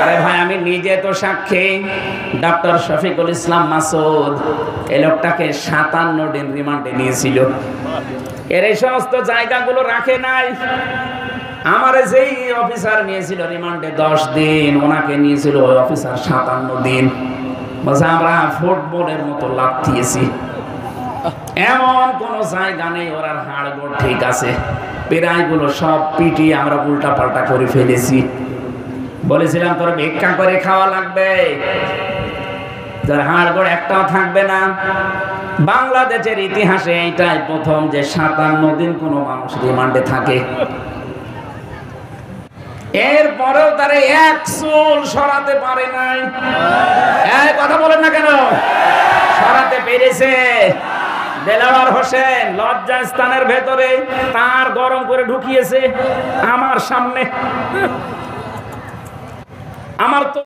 আরে ভাই আমি নিজে তো সাক্ষী। ডক্টর শফিকুল ইসলাম মাসুদ এই লোকটাকে 57 দিন রিমান্ডে নিয়েছিল। এর এই সমস্ত জায়গাগুলো রাখে নাই। আমার যেই অফিসার নিয়েছিল রিমান্ডে 10 দিন, ওনাকে নিয়েছিল ওই অফিসার 57 দিন। বলছে আমরা ফুটবলের মতো লাফ দিয়েছি, এমন কোন জায়গা নেই ওর হাড়গোড় ঠিক আছে। পেরাইগুলো সব পিটিয়ে আমরা উল্টা পাল্টা করে ফেলেছি। বলেছিলাম তোর ভিক্ষা করে খাওয়া লাগবে, তোর হাড়গোড় একটাও থাকবে না। বাংলাদেশের ইতিহাসে এইটাই প্রথম যে 57 দিন কোন মানুষ রিমান্ডে থাকে। এরপরেও তারা এক চুল সরাতে পারে নাই। এই কথা বলেন না কেন? সরাতে পেরেছে। দেলাওয়ার হোসেন লজ্জাস্থানের ভেতরে তার গরম করে ঢুকিয়েছে আমার সামনে। আমার তো